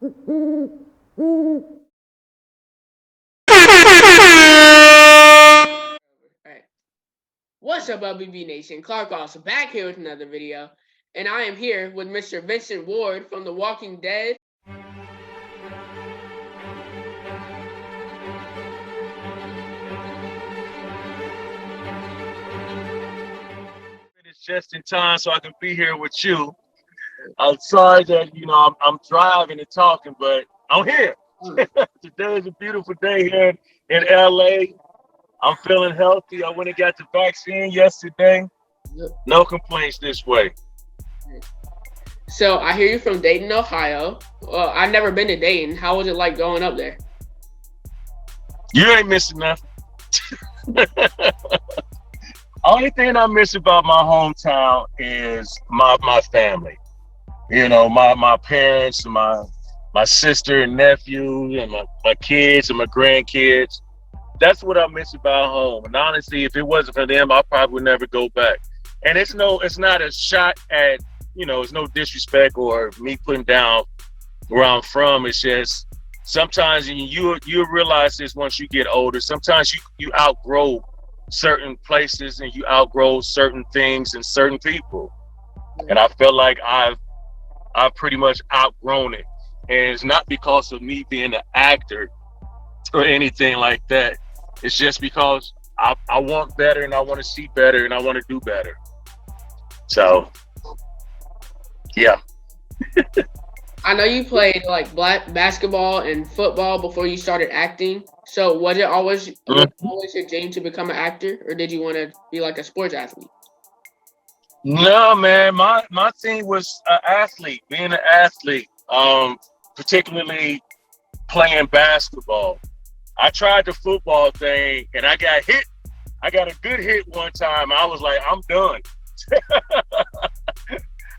Alright. What's up, LBB Nation? Clark also back here with another video, and I am here with Mr. Vincent Ward from The Walking Dead. It's just in time so I can be here with you. I'm sorry that I'm driving and talking, but I'm here. Today is a beautiful day here in LA. I'm feeling healthy. I went and got the vaccine yesterday. No complaints this way. So I hear you from Dayton, Ohio. Well, I've never been to Dayton. How was it like going up there? You ain't missing nothing. Only thing I miss about my hometown is my family. You know, my parents and my sister and nephew and my kids and my grandkids. That's what I miss about home. And honestly, if it wasn't for them, I probably would never go back. And it's not a shot at, it's no disrespect or me putting down where I'm from. It's just sometimes you realize this once you get older. Sometimes you outgrow certain places and you outgrow certain things and certain people. And I feel like I've pretty much outgrown it. And it's not because of me being an actor or anything like that. It's just because I want better and I want to see better and I want to do better. So, yeah. I know you played like basketball and football before you started acting. So was it always your dream to become an actor, or did you want to be like a sports athlete? No, man, my thing was being an athlete, particularly playing basketball. I tried the football thing and I got hit. I got a good hit one time. I was like, I'm done.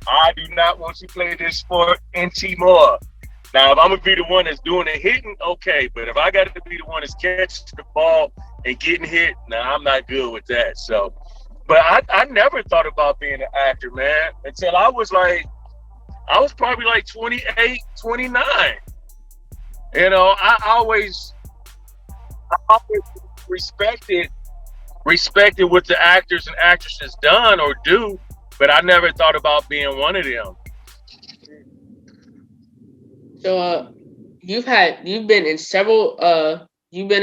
I do not want to play this sport anymore. Now, if I'm going to be the one that's doing the hitting, okay. But if I got to be the one that's catching the ball and getting hit, I'm not good with that. So, but I never thought about being an actor, man, until I was probably like 28, 29. I always respected what the actors and actresses done or do, but I never thought about being one of them. So you've been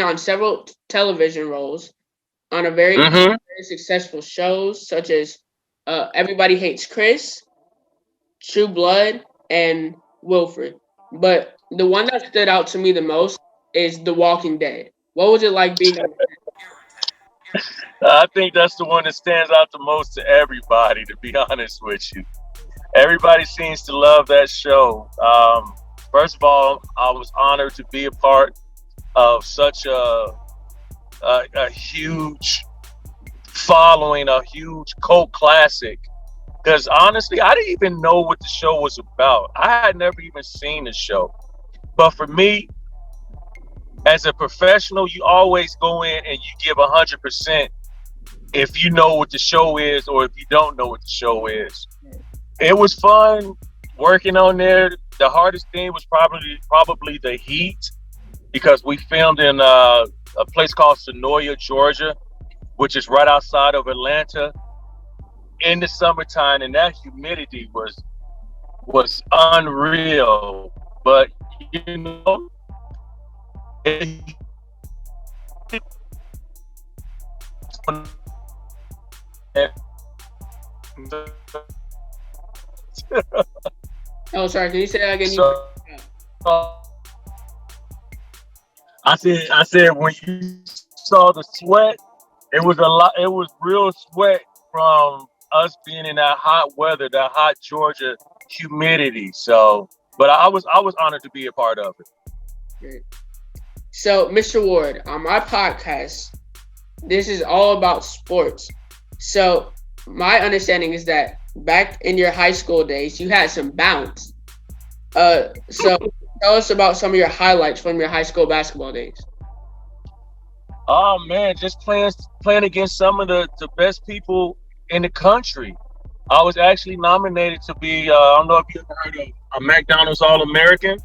on several television roles on a very successful shows such as Everybody Hates Chris, True Blood, and Wilfred. But the one that stood out to me the most is The Walking Dead. What was it like being on that? I think that's the one that stands out the most to everybody, to be honest with you. Everybody seems to love that show. First of all, I was honored to be a part of such a huge following, a huge cult classic. Because honestly, I didn't even know what the show was about. I had never even seen the show. But for me, as a professional, you always go in and you give 100% if you know what the show is or if you don't know what the show is. It was fun working on there. The hardest thing was probably the heat, because we filmed in a place called Sonoya, Georgia, which is right outside of Atlanta, in the summertime, and that humidity was unreal. But Oh, sorry. Can you say that again? I said when you saw the sweat, it was a lot. It was real sweat from us being in that hot weather, that hot Georgia humidity. So, but I was honored to be a part of it. Great. So, Mr. Ward, on my podcast, this is all about sports. So, my understanding is that back in your high school days, you had some bounce. So tell us about some of your highlights from your high school basketball days. Oh man, just playing against some of the best people in the country. I was actually nominated to be, I don't know if you ever heard of a McDonald's All-American.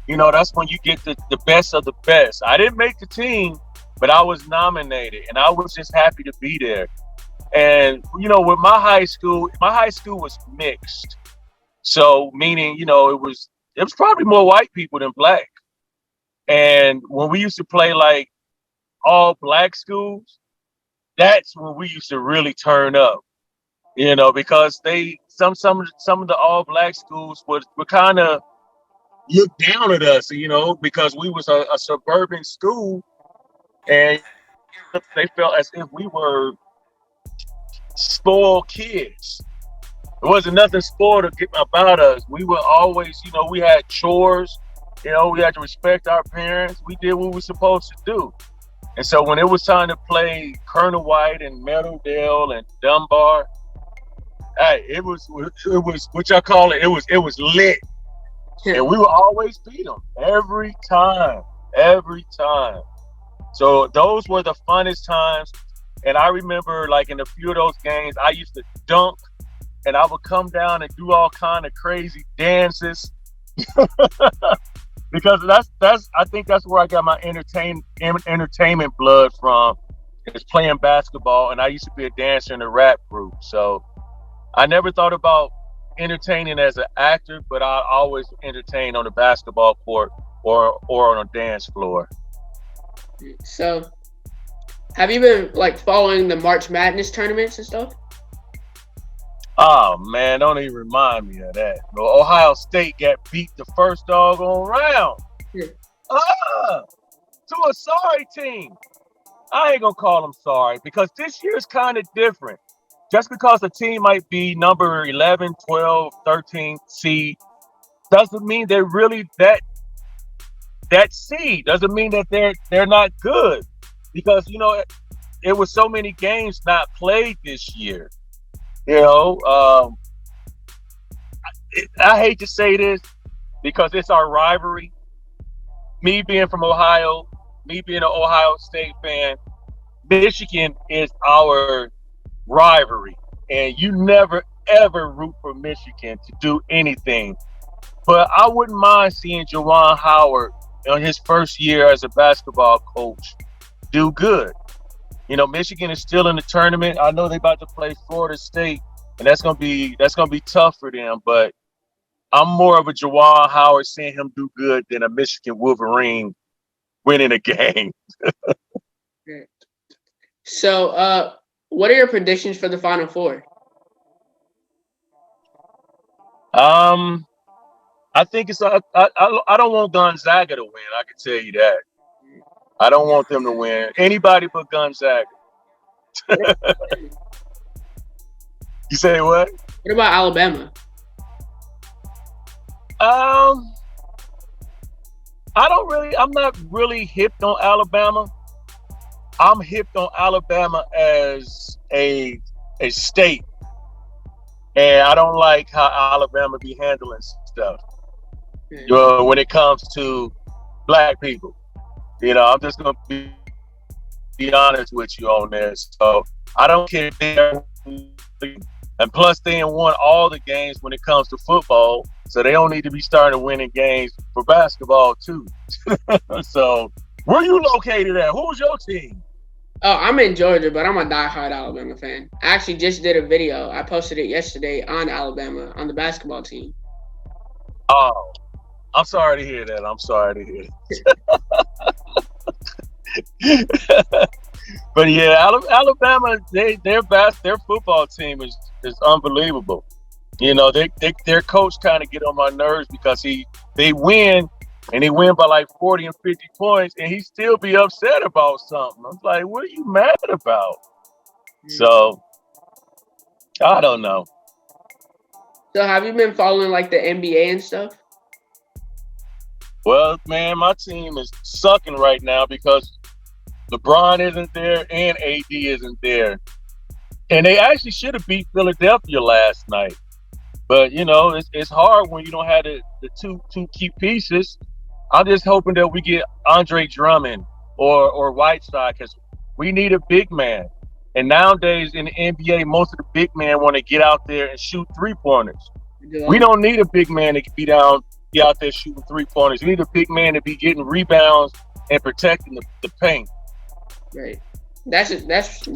That's when you get the best of the best. I didn't make the team, but I was nominated, and I was just happy to be there. And with my high school was mixed, so meaning it was probably more white people than black. And when we used to play like all black schools, that's when we used to really turn up. Because some of the all black schools were kind of look down at us, because we was a suburban school, and they felt as if we were spoiled kids. There wasn't nothing spoiled about us. We were always, we had chores, we had to respect our parents. We did what we were supposed to do. And so when it was time to play Colonel White and Meadowdale and Dunbar, hey, it was what y'all call it. It was lit. And we would always beat them every time. So those were the funnest times. And I remember, like, in a few of those games, I used to dunk, and I would come down and do all kind of crazy dances. Because I think that's where I got my entertainment blood from, is playing basketball. And I used to be a dancer in a rap group. So I never thought about entertaining as an actor, but I always entertain on the basketball court or on a dance floor. So, have you been like following the March Madness tournaments and stuff? Oh man, don't even remind me of that. Ohio State got beat the first doggone round. Yeah. To a sorry team. I ain't gonna call them sorry, because this year is kind of different. Just because a team might be number 11, 12, 13 seed doesn't mean they're really that seed. Doesn't mean that they're not good, because it was so many games not played this year. I hate to say this because it's our rivalry. Me being from Ohio, me being an Ohio State fan, Michigan is our rivalry, and you never ever root for Michigan to do anything. But I wouldn't mind seeing Juwan Howard on his first year as a basketball coach do good. Michigan is still in the tournament. I know they're about to play Florida State, and that's gonna be tough for them. But I'm more of a Juwan Howard seeing him do good than a Michigan Wolverine winning a game. So, what are your predictions for the Final Four? I think it's I don't want Gonzaga to win. I can tell you that. I don't want them to win. Anybody but Gonzaga. You say what? What about Alabama? I'm not really hipped on Alabama. I'm hipped on Alabama as a state. And I don't like how Alabama be handling stuff. When it comes to black people. I'm just gonna be honest with you on this. So I don't care if and plus they ain't won all the games when it comes to football, so they don't need to be starting winning games for basketball too. So where you located at? Who's your team? Oh, I'm in Georgia, but I'm a diehard Alabama fan. I actually just did a video. I posted it yesterday on Alabama, on the basketball team. Oh, I'm sorry to hear that. I'm sorry to hear that. But yeah, Alabama, their football team is unbelievable. Their coach kind of get on my nerves because they win, and they win by like 40 and 50 points, and he still be upset about something. I'm like, what are you mad about? So I don't know. So have you been following like the NBA and stuff? Well, man, my team is sucking right now because LeBron isn't there and AD isn't there. And they actually should have beat Philadelphia last night. But, it's hard when you don't have the two key pieces. I'm just hoping that we get Andre Drummond or Whiteside, because we need a big man. And nowadays in the NBA, most of the big men want to get out there and shoot three-pointers. We don't need a big man to be down be out there shooting 3-pointers. You need a big man to be getting rebounds and protecting the paint. Right. That's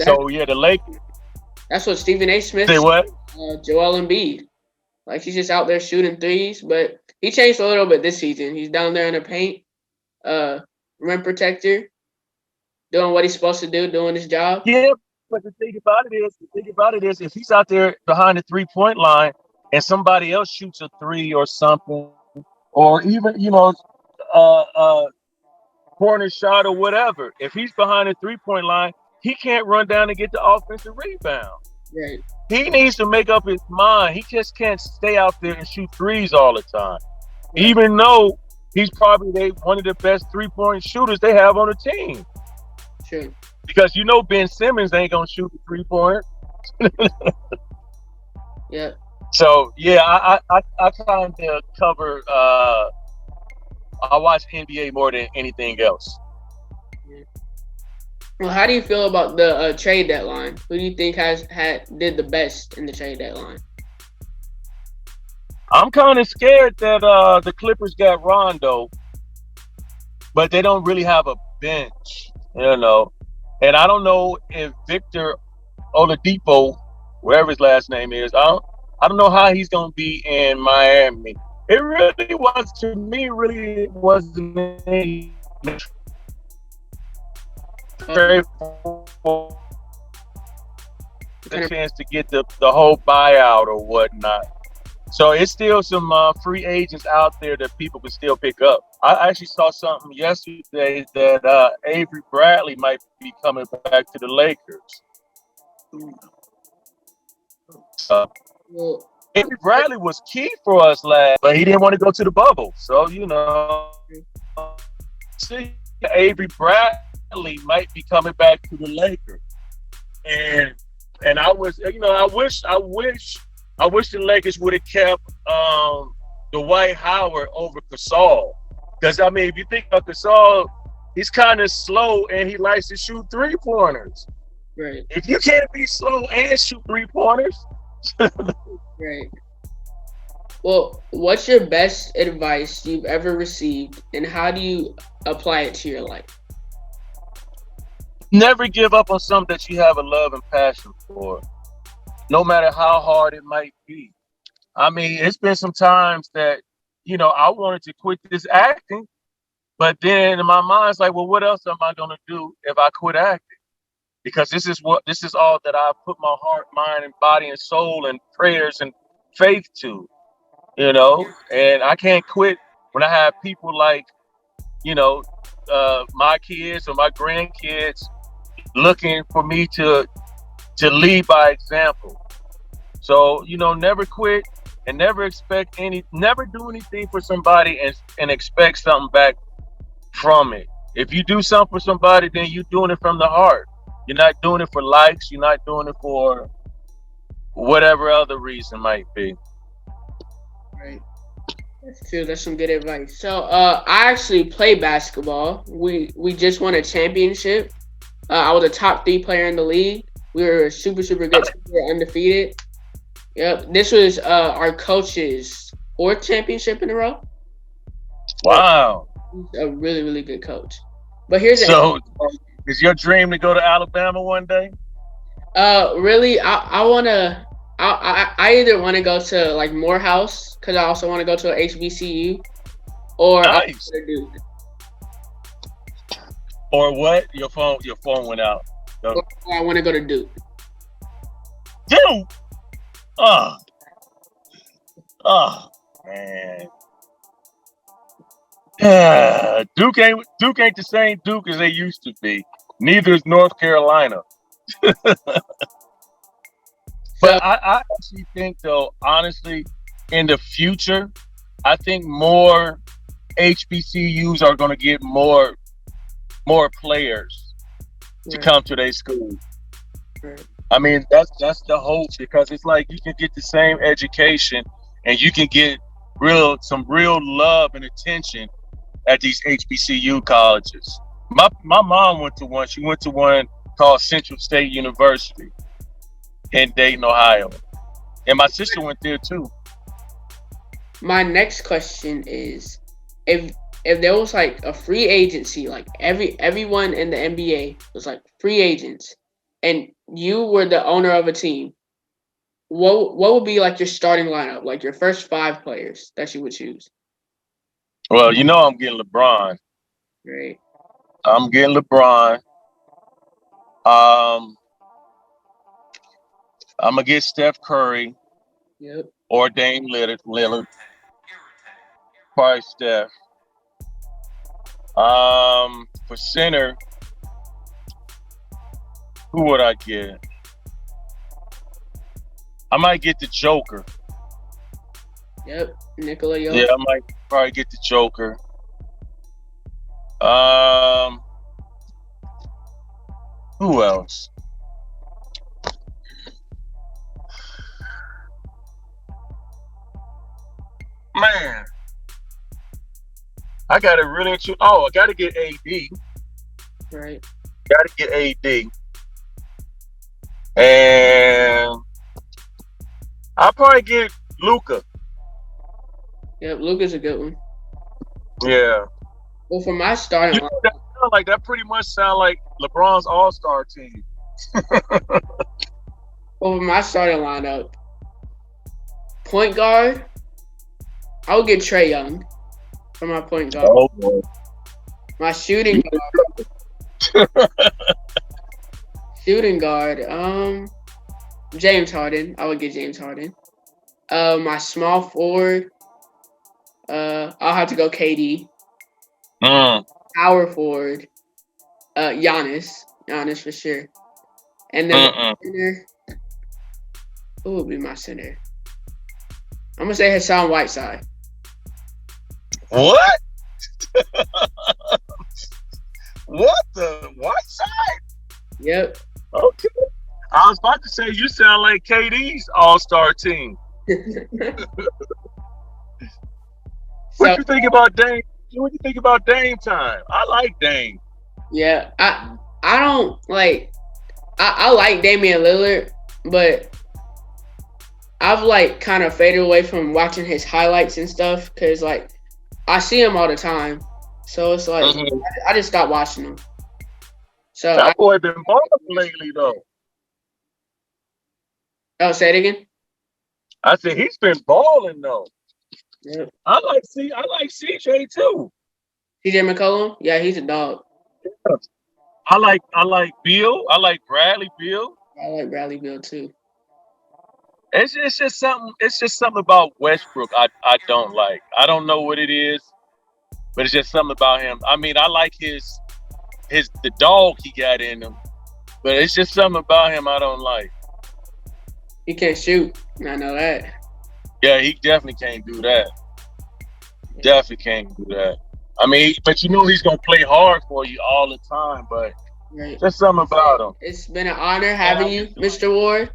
So yeah, the Lakers. that's what Stephen A. Smith Say said, what? Joel Embiid. Like he's just out there shooting threes, but he changed a little bit this season. He's down there in the paint, rim protector, doing what he's supposed to do, doing his job. Yeah, but the thing about it is, if he's out there behind the 3-point line and somebody else shoots a three or something, or even corner shot or whatever, if he's behind the 3-point line, he can't run down and get the offensive rebound. Right. He needs to make up his mind. He just can't stay out there and shoot threes all the time, Right. even though he's probably one of the best 3-point shooters they have on the team. True. Because Ben Simmons ain't gonna shoot the 3-pointer. Yeah. So yeah, I kind of cover. I watch NBA more than anything else. Well, how do you feel about the trade deadline? Who do you think did the best in the trade deadline? I'm kind of scared that the Clippers got Rondo, but they don't really have a bench, And I don't know if Victor Oladipo, wherever his last name is, I don't know how he's gonna be in Miami. It really was, to me, really wasn't any the chance to get the whole buyout or whatnot. So it's still some free agents out there that people can still pick up. I actually saw something yesterday that Avery Bradley might be coming back to the Lakers. Avery Bradley was key for us last, but he didn't want to go to the bubble. So see, Avery Bradley might be coming back to the Lakers, and I was, I wish the Lakers would have kept Dwight Howard over Gasol, because if you think of Gasol, he's kind of slow and he likes to shoot 3-pointers. Right. If you can't be slow and shoot 3-pointers. Right. Well, what's your best advice you've ever received, and how do you apply it to your life? Never give up on something that you have a love and passion for, no matter how hard it might be. It's been some times that, I wanted to quit this acting, but then in my mind's like, well, what else am I going to do if I quit acting? Because this is all that I put my heart, mind, and body and soul and prayers and faith to, and I can't quit when I have people like, my kids or my grandkids looking for me to lead by example. So, never quit and never do anything for somebody and expect something back from it. If you do something for somebody, then you're doing it from the heart. You're not doing it for likes. You're not doing it for whatever other reason might be. Right. That's true. That's some good advice. So, I actually play basketball. We just won a championship. I was a top 3 player in the league. We were super, super good. We were undefeated. Yep. This was our coach's 4th championship in a row. Wow. He's a really, really good coach. But here's is your dream to go to Alabama one day? Really, I wanna. I either want to go to like Morehouse, because I also want to go to a HBCU, or nice. Duke. Or what? Your phone went out. Or I want to go to Duke. Duke. Man. Duke ain't the same Duke as they used to be. Neither is North Carolina. But I actually think, though, honestly, in the future, I think more HBCUs are going to get more players to come to their school. Right. That's the hope, because it's like you can get the same education and you can get some real love and attention at these HBCU colleges. My mom went to one. She went to one called Central State University in Dayton, Ohio. And my sister went there too. My next question is, if there was like a free agency, like everyone in the NBA was like free agents, and you were the owner of a team, what would be like your starting lineup, like your first 5 players that you would choose? Well, I'm getting LeBron. Right. I'm getting LeBron. Um, I'm gonna get Steph Curry Yep. or Dame Lillard. Probably Steph. For center, who would I get? I might get the Joker. Yep. Nikola Yeah, Jokic. I might probably get the Joker. Um, who else? Man, I gotta really choose. Oh, I gotta get AD. Right. Gotta get AD. And I'll probably get Luca. Yep. Luka's a good one. Yeah. Well, for my starting lineup, That pretty much sound like LeBron's all-star team. point guard, I would get Trae Young for my point guard. Oh boy. My shooting guard, James Harden. I would get James Harden. My small forward, I'll have to go KD. Power forward, Giannis for sure. And then center, who would be my center? I'm gonna say Hassan Whiteside. What? What the Whiteside? Yep. Okay. I was about to say you sound like KD's all-star team. What you think about Dame? What you think about Dame time? I like Dame. Yeah, I don't like. I like Damian Lillard, but I've like kind of faded away from watching his highlights and stuff because like I see him all the time, so it's like I just stopped watching him. So that boy been balling lately though. Oh, say it again. I said he's been balling though. Yep. I like CJ too. CJ McCollum, yeah, he's a dog. Yeah. I like Beal. I like Bradley Beal. I like Bradley Beal too. It's just something. It's just something about Westbrook I don't like. I don't know what it is, but it's just something about him. I mean, I like the dog he got in him, but it's just something about him I don't like. He can't shoot. I know that. Yeah, he definitely can't do that. Definitely can't do that. I mean, but he's gonna play hard for you all the time. But there's something about him. It's been an honor having you, Mr. Ward.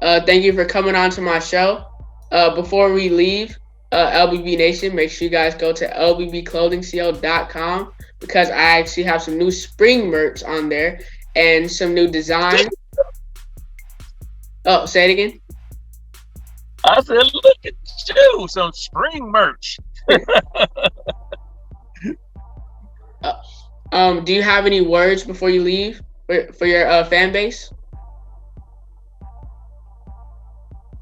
Thank you for coming on to my show. Before we leave, LBB Nation, make sure you guys go to lbbclothingco.com because I actually have some new spring merch on there and some new designs. Oh, say it again. I said, look at you, some spring merch. Do you have any words before you leave for your fan base?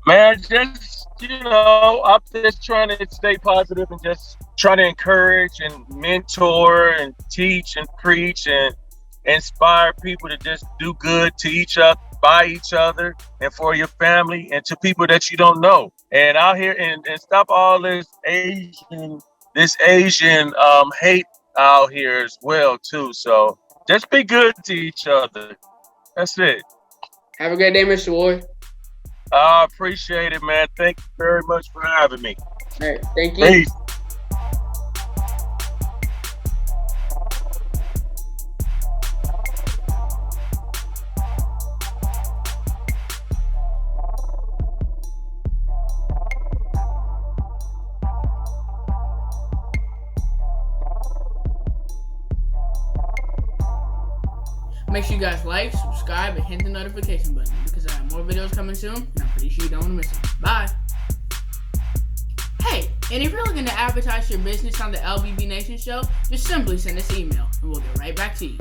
Man, just I'm just trying to stay positive and just trying to encourage and mentor and teach and preach and inspire people to just do good to each other, by each other, and for your family and to people that you don't know. And out here and stop all this Asian hate out here as well too. So just be good to each other. That's it. Have a great day, Mr. Ward. I appreciate it, man. Thank you very much for having me. All right, thank you. Peace. Make sure you guys like, subscribe, and hit the notification button because I have more videos coming soon, and I'm pretty sure you don't want to miss them. Bye. Hey. And if you're looking to advertise your business on the LBB Nation show, just simply send us an email and we'll get right back to you.